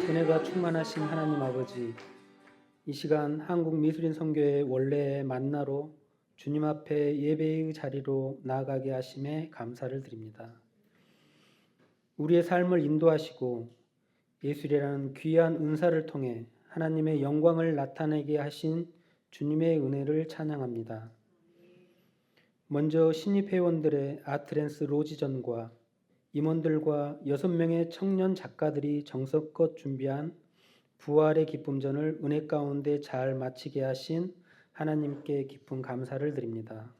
은혜가 충만하신 하나님 아버지, 이 시간 한국미술인 선교회 원래의 만나로 주님 앞에 예배의 자리로 나아가게 하심에 감사를 드립니다. 우리의 삶을 인도하시고 예술이라는 귀한 은사를 통해 하나님의 영광을 나타내게 하신 주님의 은혜를 찬양합니다. 먼저 신입회원들의 아트랜스 로지전과 임원들과 6명의 청년 작가들이 정성껏 준비한 부활의 기쁨전을 은혜 가운데 잘 마치게 하신 하나님께 깊은 감사를 드립니다.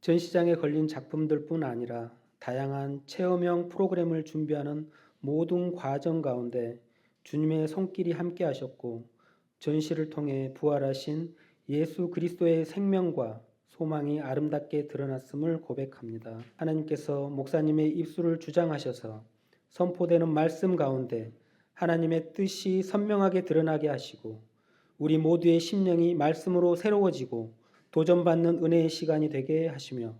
전시장에 걸린 작품들뿐 아니라 다양한 체험형 프로그램을 준비하는 모든 과정 가운데 주님의 손길이 함께 하셨고 전시를 통해 부활하신 예수 그리스도의 생명과 소망이 아름답게 드러났음을 고백합니다. 하나님께서 목사님의 입술을 주장하셔서 선포되는 말씀 가운데 하나님의 뜻이 선명하게 드러나게 하시고 우리 모두의 심령이 말씀으로 새로워지고 도전받는 은혜의 시간이 되게 하시며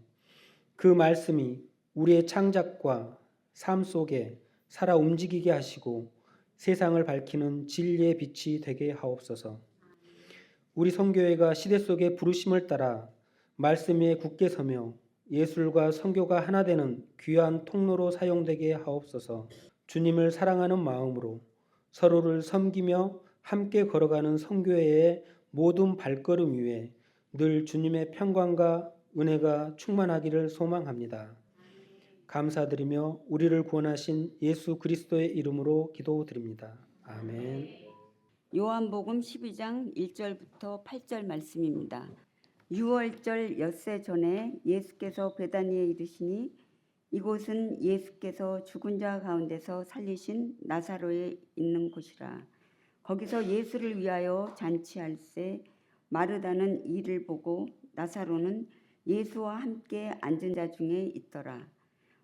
그 말씀이 우리의 창작과 삶 속에 살아 움직이게 하시고 세상을 밝히는 진리의 빛이 되게 하옵소서. 우리 선교회가 시대 속의 부르심을 따라 말씀 위에 굳게 서며 예술과 선교가 하나 되는 귀한 통로로 사용되게 하옵소서. 주님을 사랑하는 마음으로 서로를 섬기며 함께 걸어가는 선교회의 모든 발걸음 위에 늘 주님의 평강과 은혜가 충만하기를 소망합니다. 감사드리며 우리를 구원하신 예수 그리스도의 이름으로 기도드립니다. 아멘. 요한복음 12장 1절부터 8절 말씀입니다. 6월절 엿새 전에 예수께서 베다니에 이르시니 이곳은 예수께서 죽은 자 가운데서 살리신 나사로에 있는 곳이라. 거기서 예수를 위하여 잔치할세 마르다는 이를 보고 나사로는 예수와 함께 앉은 자 중에 있더라.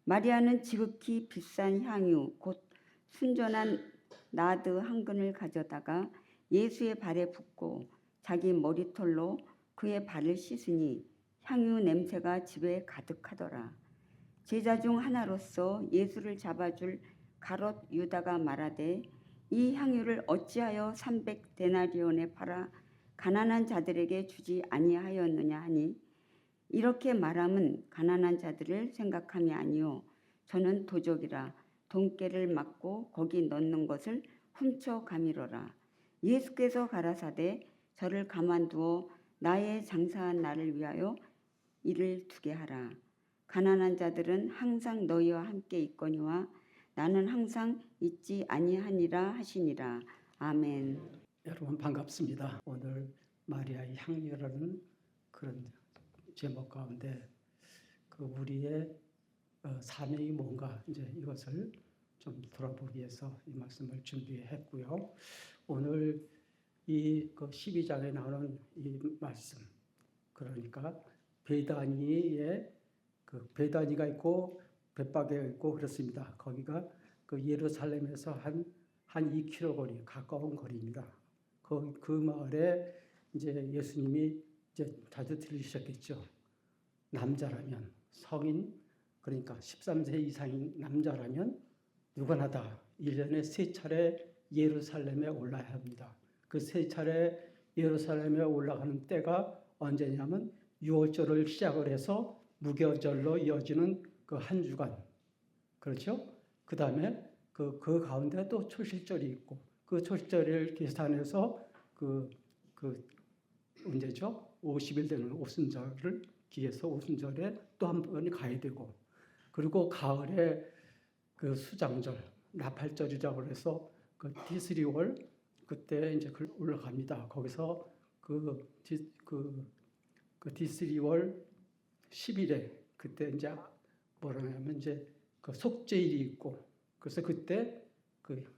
마리아는 지극히 비싼 향유 곧 순전한 나드 한 근을 가져다가 예수의 발에 붓고 자기 머리털로 그의 발을 씻으니 향유 냄새가 집에 가득하더라. 제자 중 하나로서 예수를 잡아줄 가롯 유다가 말하되 이 향유를 어찌하여 300데나리온에 팔아 가난한 자들에게 주지 아니하였느냐 하니 이렇게 말함은 가난한 자들을 생각함이 아니요 저는 도적이라 돈깨를 맞고 거기 넣는 것을 훔쳐 가미러라. 예수께서 가라사대 저를 가만두어 나의 장사한 나를 위하여 이를 두게 하라. 가난한 자들은 항상 너희와 함께 있거니와 나는 항상 있지 아니하니라 하시니라. 아멘. 여러분 반갑습니다. 오늘 마리아의 향유라는 그런 제목 가운데 그 우리의 사명이 뭔가 이제 이것을 좀 돌아보기 위해서 이 말씀을 준비했고요. 오늘 이 12장에 나오는 이 말씀, 그러니까 베다니에 그 베다니가 있고 벳바게가 있고 그렇습니다. 거기가 그 예루살렘에서 한 2km 거리, 가까운 거리입니다. 그 마을에 이제 예수님이 이제 자주 들리셨겠죠. 남자라면 성인, 그러니까 13세 이상인 남자라면 누구나 다 1년에 3차례 예루살렘에 올라야 합니다. 그 3차례 예루살렘에 올라가는 때가 언제냐면 6월절을 시작을 해서 무교절로 이어지는 그 한 주간, 그렇죠? 그 다음에 그 가운데 또 초실절이 있고 그 초실절을 계산해서 그 언제죠? 50일 되는 오순절을 기해서 오순절에 또 한 번이 가야 되고, 그리고 가을에 그 수장절, 나팔절이라고 해서 그 디스리월 그때 이제 올라갑니다. 거기서 그 디스리월 10일에 그때 이제 뭐라냐면 이제 그 속죄일이 있고, 그래서 그때 그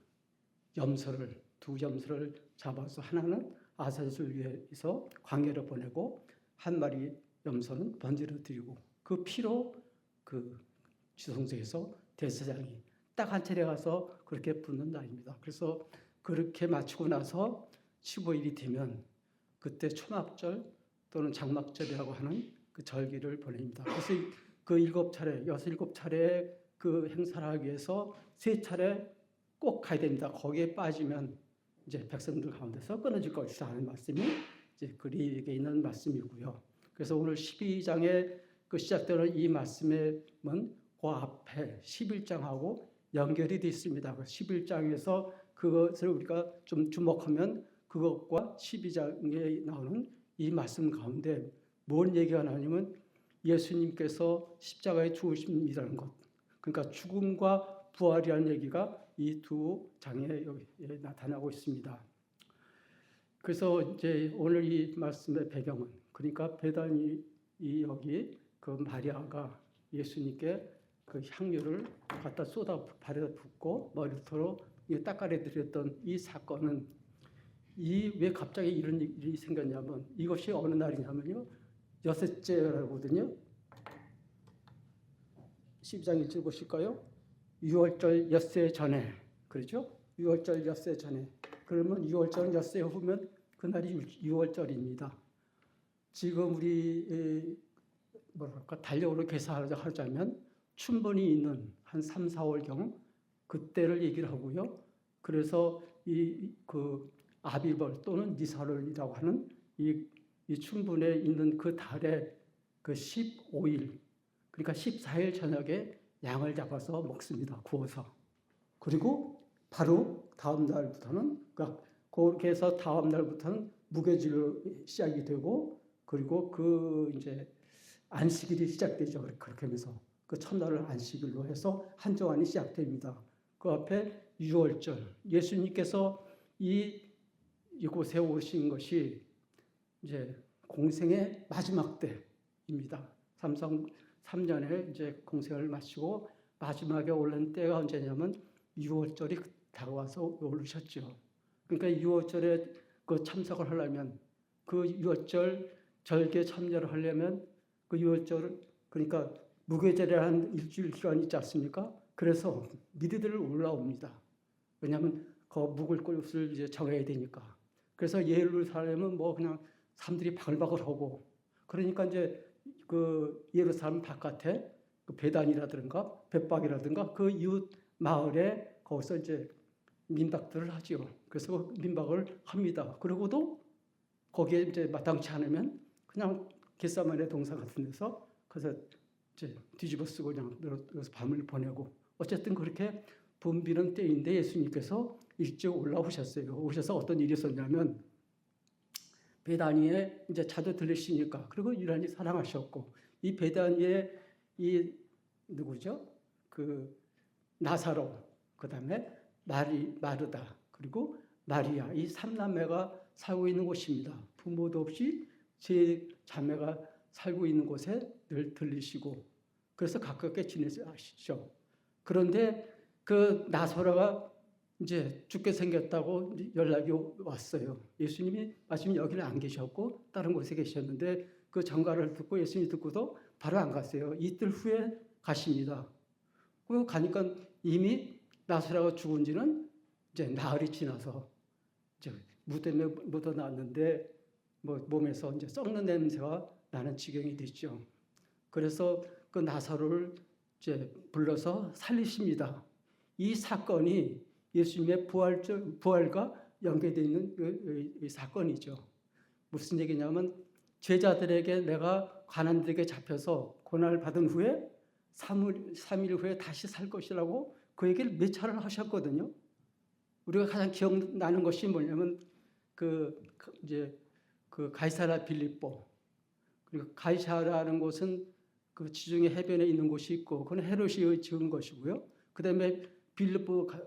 두 염소를 잡아서 하나는 아사슬을 위해서 광야로 보내고 한 마리 염소는 번제로 드리고 그 피로 그 지성소에서 대제사장이 딱 한 차례 가서 그렇게 붓는 날입니다. 그래서 그렇게 마치고 나서 15일이 되면 그때 초막절 또는 장막절이라고 하는 그 절기를 보냅니다. 그래서 그 7차례 그 행사를 하기 위해서 3차례 꼭 가야 됩니다. 거기에 빠지면 이제 백성들 가운데서 끊어질 것이다 하는 말씀이 이제 그리에게 있는 말씀이고요. 그래서 오늘 12장에 그 시작되는 이 말씀은 그 앞에 11장하고 연결이 되어 있습니다. 11장에서 그것을 우리가 좀 주목하면 그것과 12장에 나오는 이 말씀 가운데 뭔 얘기가 나오냐면 예수님께서 십자가에 죽으심이라는 것. 그러니까 죽음과 부활이라는 얘기가 이 두 장에 나타나고 있습니다. 그래서 이제 오늘 이 말씀의 배경은 그러니까 베다니 여기 그 마리아가 예수님께 그 향유를 갖다 쏟아 발에다 붓고 머리털로 닦아내 드렸던 이 사건은 왜 갑자기 이런 일이 생겼냐면 이것이 어느 날이냐면요. 여섯째라거든요. 12장 1절 보실까요? 6월절 엿새 전에 그렇죠? 6월절 엿새 전에 그러면 6월절은 엿새 후면 그날이 6월절입니다. 지금 우리 뭐랄까 달력으로 계산하자면 춘분이 있는 한 3, 4월경 그때를 얘기를 하고요. 그래서 그 아비벌 또는 니사롤이라고 하는 이 춘분에 있는 그 달에 그 15일 그러니까 14일 저녁에 양을 잡아서 먹습니다. 구워서. 그리고 바로 다음 날부터는 그러니까 그렇게 해서 다음 날부터는 무교절로 시작이 되고 그리고 그 이제 안식일이 시작되죠. 그렇게 하면서 그 첫날을 안식일로 해서 한 주간이 시작됩니다. 그 앞에 6월절 예수님께서 이곳에 오신 것이 이제 공생의 마지막 때입니다. 3년에 이제 공생을 마치고 마지막에 오른 때가 언제냐면 6월절이 다가와서 오르셨죠. 그러니까 6월절에 그 참석을 하려면 그 6월절 절기에 참여를 하려면 그 6월절 그러니까 무교절이라는 일주일 기간이 있지 않습니까? 그래서 미리들 올라옵니다. 왜냐하면 그 묵을 곳을 이제 정해야 되니까. 그래서 예루살렘은 뭐 그냥 사람들이 바글바글하고 그러니까 이제 그 예루살렘 바깥에 그 베단이라든가 벳박이라든가 그 이웃 마을에 거기서 이제 민박들을 하지요. 그래서 그 민박을 합니다. 그리고도 거기에 이제 마땅치 않으면 그냥 겟세마네 동산 같은 데서 그래서 이제 뒤집어 쓰고 그냥 여기서 밤을 보내고 어쨌든 그렇게 붐비는 때인데 예수님께서 일찍 올라오셨어요. 오셔서 어떤 일이 있었냐면 베다니에 이제 자주 들리시니까 그리고 유난히 사랑하셨고 이 베다니에 이 누구죠? 그 나사로 그다음에 마르다 그리고 마리아 이 삼남매가 살고 있는 곳입니다. 부모도 없이 제 자매가 살고 있는 곳에 늘 들리시고 그래서 가깝게 지내시죠. 그런데 그 나사로가 이제 죽게 생겼다고 연락이 왔어요. 예수님이 마침 여기는 안 계셨고 다른 곳에 계셨는데 그 전가를 듣고 예수님이 듣고도 바로 안 갔어요. 이틀 후에 가십니다. 그리고 가니까 이미 나사로가 죽은 지는 이제 나흘이 지나서 이제 무덤에 묻어놨는데 뭐 몸에서 이제 썩는 냄새가 나는 지경이 됐죠. 그래서 그 나사로를 이제 불러서 살리십니다. 이 사건이 예수님의 부활과 연계되어 있는 이 사건이죠. 무슨 얘기냐면 제자들에게 내가 가난들에게 잡혀서 고난을 받은 후에 3일 후에 다시 살 것이라고 그 얘기를 몇 차례를 하셨거든요. 우리가 가장 기억나는 것이 뭐냐면 이제 그 가이사랴 빌립보 그리고 가이사랴라는 곳은 그 지중해 해변에 있는 곳이 있고 그건 헤롯이 지은 것이고요. 그다음에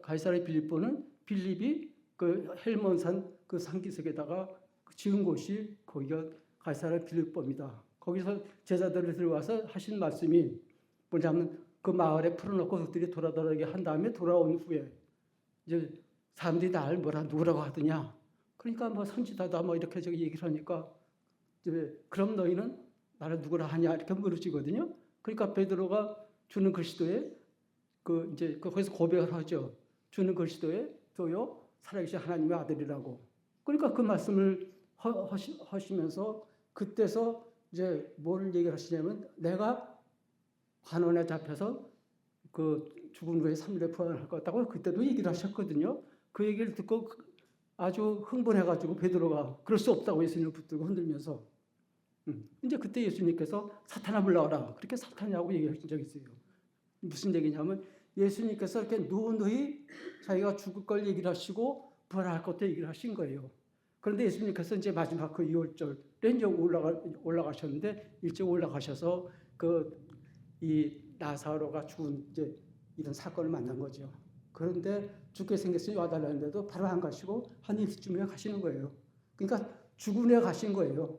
가이사랴 빌립보는 빌립이 그 헬몬산 그 산기슭에다가 지은 곳이 거기가 가이사랴 빌립보입니다. 거기서 제자들을 들어와서 하신 말씀이 뭐냐면 그 마을에 풀어놓고 그들이 돌아다니게 한 다음에 돌아온 후에 이제 사람들이 나를 누구라고 하더냐. 그러니까 뭐 선지자다 뭐 이렇게 저기 얘기를 하니까 이제 그럼 너희는 나를 누구라 하냐 이렇게 물으시거든요. 그러니까 베드로가 주는 그리스도의 이제 거기서 고백을 하죠. 주는 그리스도의 도요 살아계신 하나님의 아들이라고. 그러니까 그 말씀을 하시면서 그때서 이제 뭘 얘기를 하시냐면 내가 관원에 잡혀서 그 죽은 후에 3일에 부활할 것 같다고 그때도 얘기를 하셨거든요. 그 얘기를 듣고 아주 흥분해가지고 베드로가 그럴 수 없다고 예수님을 붙들고 흔들면서 이제 그때 예수님께서 사탄아 물러가라 그렇게 사탄이라고 얘기하신 적이 있어요. 무슨 얘기냐면 예수님께서 이렇게 누누이 자기가 죽을 걸 얘기를 하시고 부활할 것도 얘기를 하신 거예요. 그런데 예수님께서 이제 마지막 그 6월절에 이제 올라가셨는데 일찍 올라가셔서 이 나사로가 죽은 이제 이런 사건을 만난 거죠. 그런데 죽게 생겼으니 와달라는데도 바로 안 가시고 한 일주일쯤에 가시는 거예요. 그러니까 죽은 애 가신 거예요.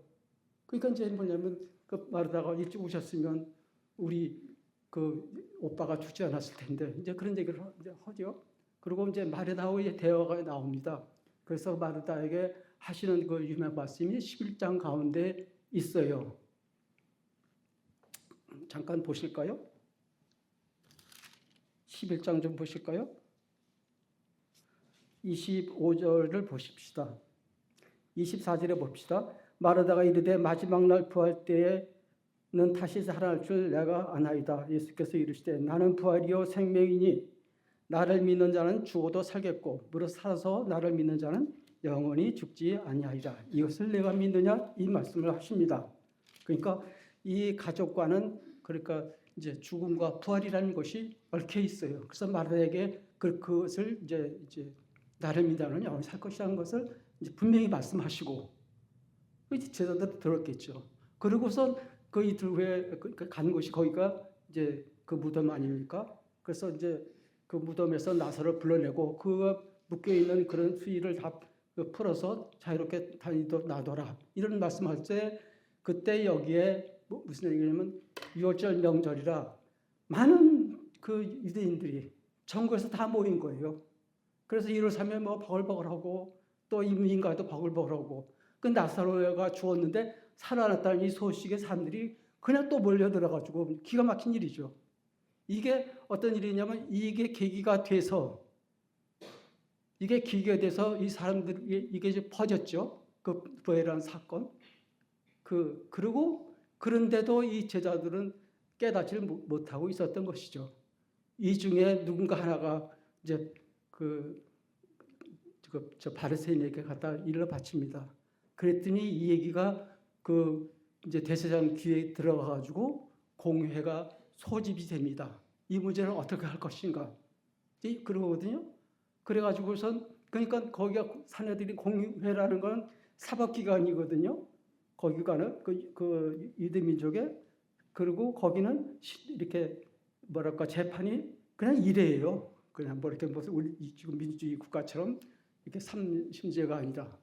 그러니까 이제 뭐냐면 그 마르다가 일찍 오셨으면 우리 그 오빠가 죽지 않았을 텐데 이제 그런 얘기를 이제 하죠. 그리고 이제 마르다와의 대화가 나옵니다. 그래서 마르다에게 하시는 그 유명한 말씀이 11장 가운데 있어요. 잠깐 보실까요? 11장 좀 보실까요? 25절을 보십시다. 24절에 봅시다. 마르다가 이르되 마지막 날 부활 때에는 다시 살아날 줄 내가 아나이다. 예수께서 이르시되 나는 부활이요 생명이니 나를 믿는 자는 죽어도 살겠고 무릇 살아서 나를 믿는 자는 영원히 죽지 아니하리라. 이것을 내가 믿느냐 이 말씀을 하십니다. 그러니까 이 가족과는 그러니까 이제 죽음과 부활이라는 것이 얽혀 있어요. 그래서 마르다에게 그것을 이제 나를 믿으면 영원히 살 것이라는 것을 이제 분명히 말씀하시고 이제 제자들 들었겠죠. 그러고서 그 이틀 후에 간 곳이 거기가 이제 그 무덤 아닙니까? 그래서 이제 그 무덤에서 나사로를 불러내고 그가 묶여 있는 그런 수의를 다 풀어서 자유롭게 다니도 놔둬라 이런 말씀할 때 그때 여기에 무슨 얘기냐면 6월절 명절이라 많은 그 유대인들이 전국에서 다 모인 거예요. 그래서 1월 3일 뭐 버글버글하고 또 인민가도 버글버글하고 그 나사로가 죽었는데 살아났다는 이 소식에 사람들이 그냥 또 몰려들어가지고 기가 막힌 일이죠. 이게 어떤 일이냐면 이게 계기가 돼서 이 사람들이 이게 이제 퍼졌죠. 그 부활이라는 사건. 그리고 그런데도 이 제자들은 깨닫지를 못하고 있었던 것이죠. 이 중에 누군가 하나가 이제 저 바리새인에게 갖다 일러 바칩니다. 그랬더니 이 얘기가 이제 대제사장 귀에 들어가가지고 공회가 소집이 됩니다. 이 문제를 어떻게 할 것인가. 그러거든요. 그래가지고선 그러니까 거기가 사내들이 공회라는 건 사법기관이거든요. 거기가는 그 유대 민족에 그리고 거기는 이렇게 뭐랄까 재판이 그냥 이래예요. 그냥 뭐 이렇게 무슨 우리 지금 민주주의 국가처럼 이렇게 삼심제가 아니라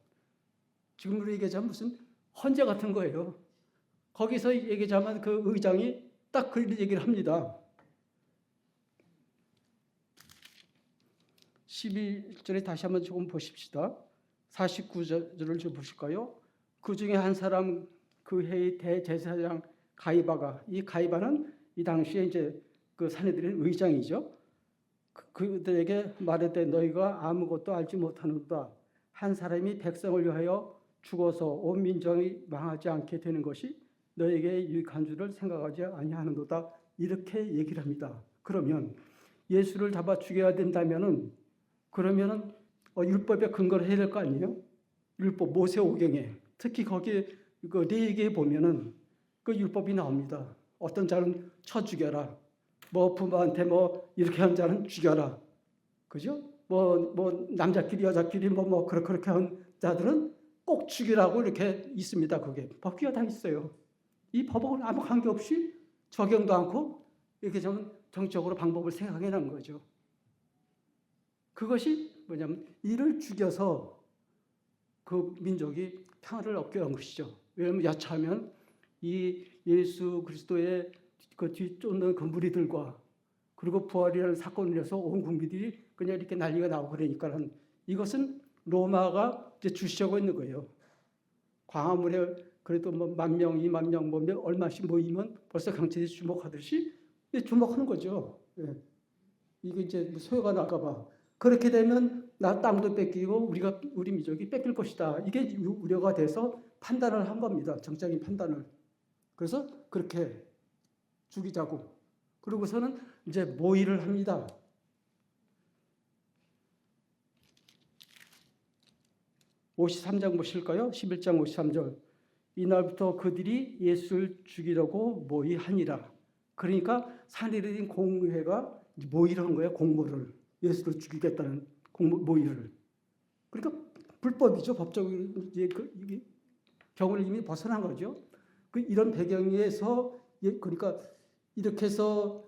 지금으로 얘기하자면 무슨 헌재 같은 거예요. 거기서 얘기하자면 그 의장이 딱 그 얘기를 합니다. 11절에 다시 한번 조금 보십시다. 49절을 좀 보실까요? 그 중에 한 사람 그 해의 대제사장 가이바가 이 가이바는 이 당시에 이제 그 사내들의 의장이죠. 그들에게 말하되 너희가 아무것도 알지 못하는도다. 한 사람이 백성을 위하여 죽어서 온 민족이 망하지 않게 되는 것이 너에게 유익한 줄을 생각하지 아니하는도다. 이렇게 얘기를 합니다. 그러면 예수를 잡아 죽여야 된다면은 그러면은 율법에 근거를 해야 될 거 아니에요? 율법 모세오경에 특히 거기 그 레위기에 보면은 그 율법이 나옵니다. 어떤 자는 쳐 죽여라. 뭐 부모한테 뭐 이렇게 한 자는 죽여라. 그죠? 뭐 남자끼리 여자끼리 뭐 그렇게 한 자들은 꼭 죽이라고 이렇게 있습니다. 그게 법규가 다 있어요. 이 법은 아무 관계없이 적용도 않고 이렇게 좀 정적으로 방법을 생각해 낸 거죠. 그것이 뭐냐면 이를 죽여서 그 민족이 평화를 얻게 한 것이죠. 왜냐하면 여차하면 이 예수 그리스도의 그 뒤쫓는 그 무리들과 그리고 부활이라는 사건을 위해서 온 국민들이 그냥 이렇게 난리가 나고 그러니까 이것은 로마가 이제 주시하고 있는 거예요. 광화문에 그래도 뭐 10,000명, 20,000명 뭐 얼마씩 모이면 벌써 경찰이 주목하듯이 주목하는 거죠. 예. 이게 이제 소요가 날까봐 그렇게 되면 나 땅도 뺏기고 우리 민족이 뺏길 것이다. 이게 우려가 돼서 판단을 한 겁니다. 정적인 판단을. 그래서 그렇게 죽이자고. 그러고서는 이제 모의를 합니다. 53장 보실까요? 11장 53절. 이날부터 그들이 예수를 죽이려고 모의하니라. 그러니까 산헤드린 공회가 모의를 거예요. 공모를. 예수를 죽이겠다는 모의를. 그러니까 불법이죠. 법적으로 이게 경을 이미 벗어난 거죠. 이런 배경에서 그러니까 이렇게 해서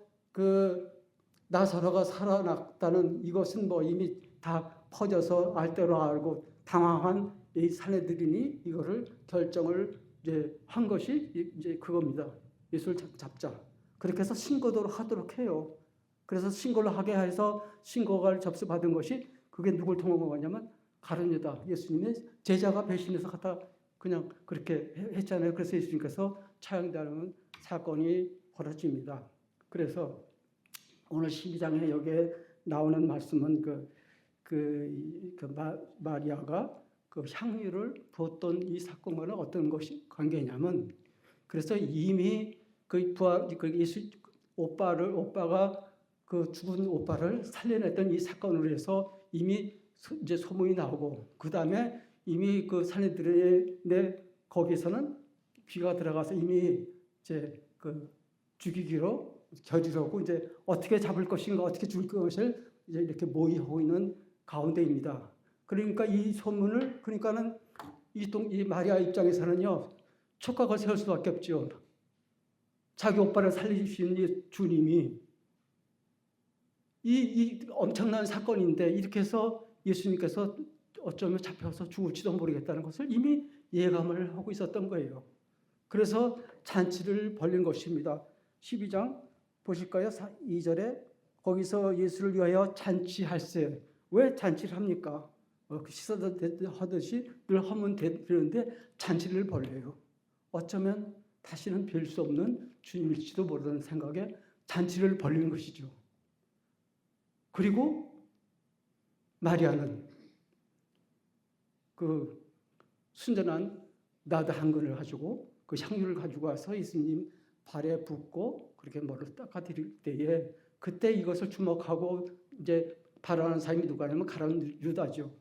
나사로가 살아났다는 이것은 뭐 이미 다 퍼져서 알대로 알고 당황한 이 산헤드린이 이거를 결정을 이제 한 것이 이제 그겁니다. 예수를 잡자. 그렇게 해서 신고도로 하도록 해요. 그래서 신고를 하게 해서 신고를 접수받은 것이 그게 누굴 통한 거냐면 가룟 유다, 예수님의 제자가 배신해서 갖다 그냥 그렇게 했잖아요. 그래서 예수님께서 처형되는 사건이 벌어집니다. 그래서 오늘 12장에 여기에 나오는 말씀은 마리아가 그 향유를 부었던 이 사건과는 어떤 것이 관계냐면, 그래서 이미 오빠가 그 죽은 오빠를 살려냈던 이 사건으로 해서 이미 이제 소문이 나오고, 그 다음에 이미 그 산헤드린의 거기서는 귀가 들어가서 이미 이제 죽이기로 저지르고 이제 어떻게 잡을 것인가, 어떻게 죽일 것을 이제 이렇게 모의하고 있는 가운데입니다. 그러니까 이 소문을, 그러니까는 이 마리아 입장에서는요, 촉각을 세울 수밖에 없죠. 자기 오빠를 살리신 이 주님이 이 엄청난 사건인데 이렇게 해서 예수님께서 어쩌면 잡혀서 죽을지도 모르겠다는 것을 이미 예감을 하고 있었던 거예요. 그래서 잔치를 벌린 것입니다. 12장 보실까요? 2절에 거기서 예수를 위하여 잔치할세. 왜 잔치를 합니까? 시사하듯이 늘 하면 되는데 잔치를 벌려요. 어쩌면 다시는 뵐 수 없는 주님일지도 모르는 생각에 잔치를 벌리는 것이죠. 그리고 마리아는 그 순전한 나드 한 근을 가지고 그 향유를 가지고 와서 예수님 발에 붓고 그렇게 머리를 닦아드릴 때에, 그때 이것을 주목하고 이제 바라는 사람이 누가냐면 가룟 유다죠.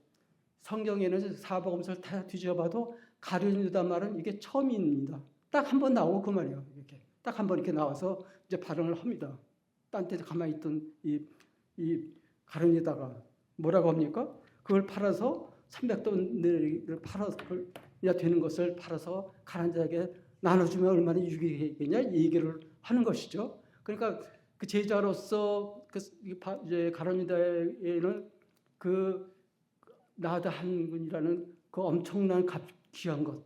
성경에는 사복음서를 다 뒤져봐도 가룟 유다 말은 이게 처음입니다. 딱 한 번 나오고 그만이에요. 이렇게 딱 한 번 이렇게 나와서 이제 발언을 합니다. 딴 데 가만히 있던 이 가룟 유다가 뭐라고 합니까? 그걸 팔아서 300돈을 팔아서 되는 것을 팔아서 가난한 자에게 나눠주면 얼마나 유익이겠냐, 이 얘기를 하는 것이죠. 그러니까 그 제자로서 이제 가룟 유다에는 그 나드 한 분이라는 그 엄청난 귀한 것,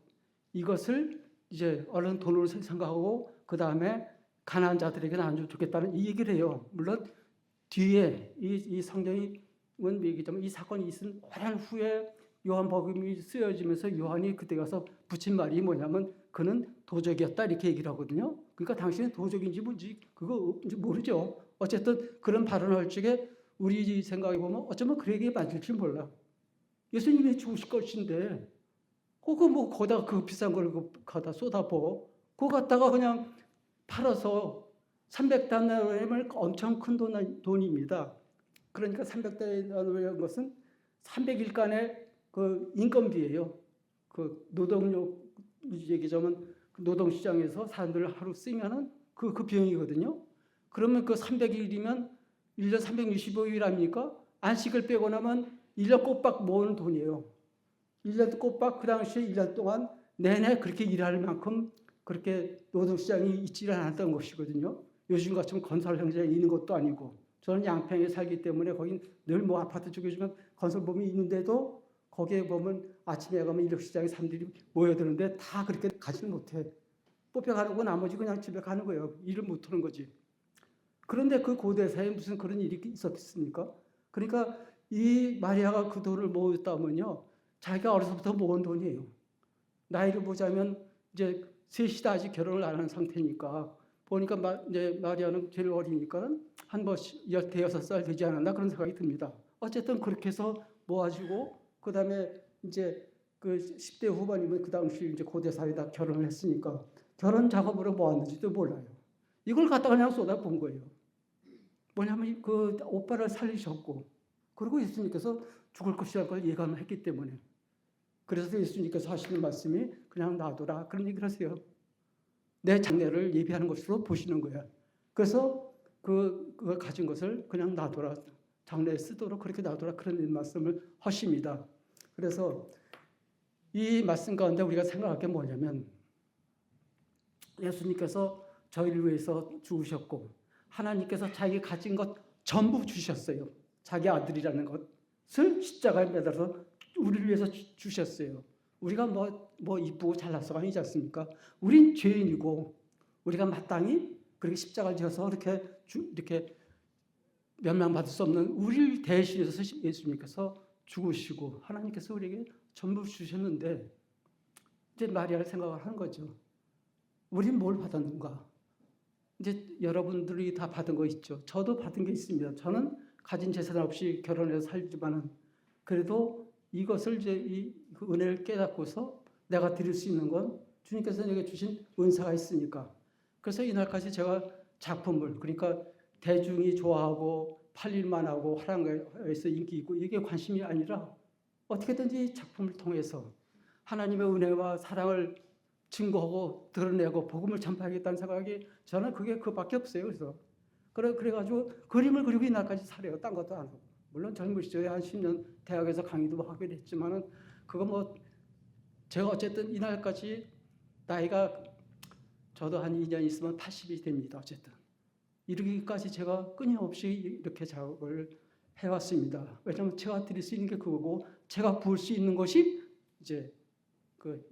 이것을 이제 얼른 돈으로 생각하고 그 다음에 가난한 자들에게 나눠주면 좋겠다는 이 얘기를 해요. 물론 뒤에 이 성경이 얘기하자면 이 사건이 있은 오랜 후에 요한복음이 쓰여지면서 요한이 그때 가서 붙인 말이 뭐냐면 그는 도적이었다 이렇게 얘기를 하거든요. 그러니까 당신은 도적인지 뭔지 그거 모르죠. 어쨌든 그런 발언을 적에 우리 생각해 보면 어쩌면 그에게 맞을지 몰라. 예수님이 죽으실 것인데 그거 뭐 거기다가 그 비싼 걸 갖다 쏟아부어 그거 갖다가 그냥 팔아서 300다나리면 엄청 큰 돈입니다. 그러니까 300다나리라는 것은 300일간의 그 인건비예요. 그 노동력 얘기자면 노동시장에서 사람들 하루 쓰면은 그 비용이거든요. 그러면 그 300일이면 1년 365일 아닙니까? 안식을 빼고 나면 1년 꼬박 모으는 돈이에요. 1년 꼬박 그 당시에 1년 동안 내내 그렇게 일할 만큼 그렇게 노동시장이 있지 않았던 것이거든요. 요즘 같으면 건설 현장에 있는 것도 아니고, 저는 양평에 살기 때문에 거긴 늘 뭐 아파트 쪽에 주면 건설범이 있는데도 거기에 보면 아침에 가면 인력시장에 사람들이 모여드는데 다 그렇게 가지는 못해. 뽑혀가는 거 나머지 그냥 집에 가는 거예요. 일을 못 하는 거지. 그런데 그 고대사에 무슨 그런 일이 있었겠습니까? 그러니까 이 마리아가 그 돈을 모았다면요, 자기가 어려서부터 모은 돈이에요. 나이를 보자면 이제 셋이 다 아직 결혼을 안 한 상태니까 보니까 이제 마리아는 제일 어리니까 한 16살 되지 않았나 그런 생각이 듭니다. 어쨌든 그렇게 해서 모아주고 그 다음에 이제 그 10대 후반이면 그 당시 이제 고대 사회다 결혼을 했으니까 결혼 작업으로 모았는지도 몰라요. 이걸 갖다가 그냥 쏟아본 거예요. 뭐냐면 그 오빠를 살리셨고, 그리고 예수님께서 죽을 것이라는 걸 예감했기 때문에 그래서 예수님께서 하시는 말씀이 그냥 놔둬라 그런 얘기를 하세요. 내 장래를 예비하는 것으로 보시는 거야. 그래서 그걸 가진 것을 그냥 놔둬라. 장래에 쓰도록 그렇게 놔둬라. 그런 말씀을 하십니다. 그래서 이 말씀 가운데 우리가 생각할 게 뭐냐면 예수님께서 저희를 위해서 죽으셨고 하나님께서 자기 가진 것 전부 주셨어요. 자기 아들이라는 것을 십자가에 매달아서 우리를 위해서 주셨어요. 우리가 뭐 이쁘고 잘나서가 아니지 않습니까? 우린 죄인이고 우리가 마땅히 그렇게 십자가를 지어서 이렇게 멸망받을 수 없는 우리를 대신해서 예수님께서 죽으시고 하나님께서 우리에게 전부 주셨는데 이제 마리아를 생각을 하는 거죠. 우린 뭘 받았는가? 이제 여러분들이 다 받은 거 있죠. 저도 받은 게 있습니다. 저는 가진 재산 없이 결혼해서 살지만은 그래도 이것을 이제 그 은혜를 깨닫고서 내가 드릴 수 있는 건 주님께서 내게 주신 은사가 있으니까. 그래서 이날까지 제가 작품을 그러니까 대중이 좋아하고 팔릴만 하고 화랑에서 인기 있고 이게 관심이 아니라 어떻게든지 작품을 통해서 하나님의 은혜와 사랑을 증거하고 드러내고 복음을 전파하겠다는 생각이 저는 그밖에 없어요. 그래가지고 그림을 그리고 이날까지 살아요. 딴 것도 안 하고. 물론 젊은 시절에 한 10년 대학에서 강의도 하게 됐지만은 그거 제가 어쨌든 이날까지 나이가 저도 한 2년 있으면 80이 됩니다. 어쨌든 이르기까지 제가 끊임없이 이렇게 작업을 해왔습니다. 왜냐하면 제가 드릴 수 있는 게 그거고 제가 부을 수 있는 것이 이제 그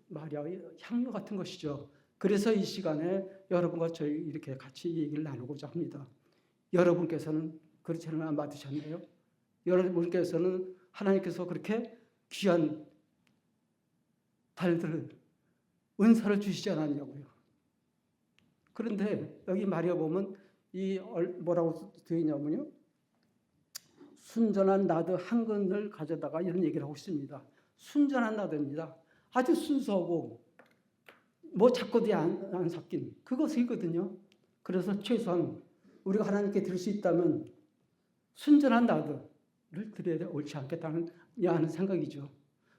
마리아의 향유 같은 것이죠. 그래서 이 시간에 여러분과 저희 이렇게 같이 얘기를 나누고자 합니다. 여러분께서는 그렇지는 안 받으셨나요? 여러분께서는 하나님께서 그렇게 귀한 달들을 은사를 주시지 않았냐고요. 그런데 여기 마리아 보면 뭐라고 되어 있냐면요. 순전한 나드 한 근을 가져다가 이런 얘기를 하고 있습니다. 순전한 나드입니다. 아주 순수하고 작고도 안 섞인 그것이거든요. 그래서 최소한 우리가 하나님께 드릴 수 있다면 순전한 나드를 드려야 옳지 않겠다는 야하는 생각이죠.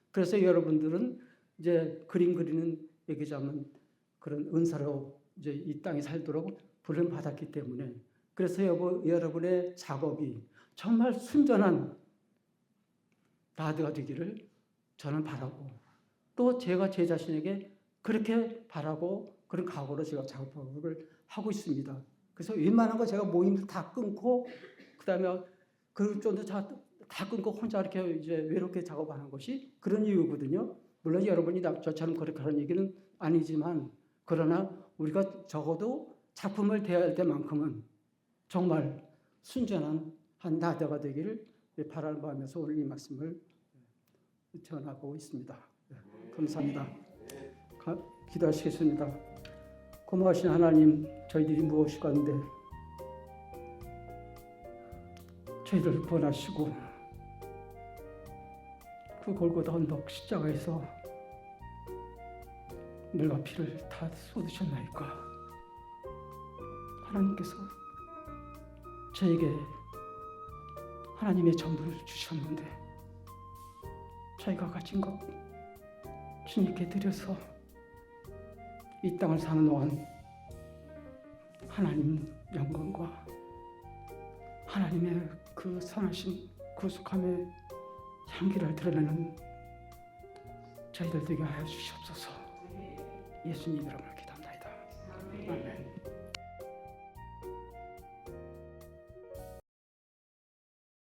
그래서 여러분들은 이제 그림 그리는 얘기자면 그런 은사로 이제 이 땅에 살도록 부름 받았기 때문에 그래서 여러분의 작업이 정말 순전한 나드가 되기를 저는 바라고 또 제가 제 자신에게 그렇게 바라고 그런 각오로 제가 작업을 하고 있습니다. 그래서 웬만한 거 제가 모임을 다 끊고 그다음에 그 정도 다 끊고 혼자 이렇게 이제 외롭게 작업하는 것이 그런 이유거든요. 물론 여러분이 저처럼 그렇게 하는 얘기는 아니지만 그러나 우리가 적어도 작품을 대할 때만큼은 정말 순전한 한 나드가 되기를 바라면서 오늘 이 말씀을 전하고 있습니다. 감사합니다. 기도하시겠습니다. 고마우신 하나님, 저희들이 무엇이 가는데 저희들을 구원하시고 그 골고다 언덕 십자가에서 물과 피를 다 쏟으셨나이까. 하나님께서 저에게 하나님의 전부를 주셨는데 저희가 가진 것 주님께 드려서 이 땅을 사는 동안 하나님 영광과 하나님의 그 선하신 구속함의 향기를 드러내는 저희들 되게 하여 주시옵소서. 예수님 이름으로 기도합니다.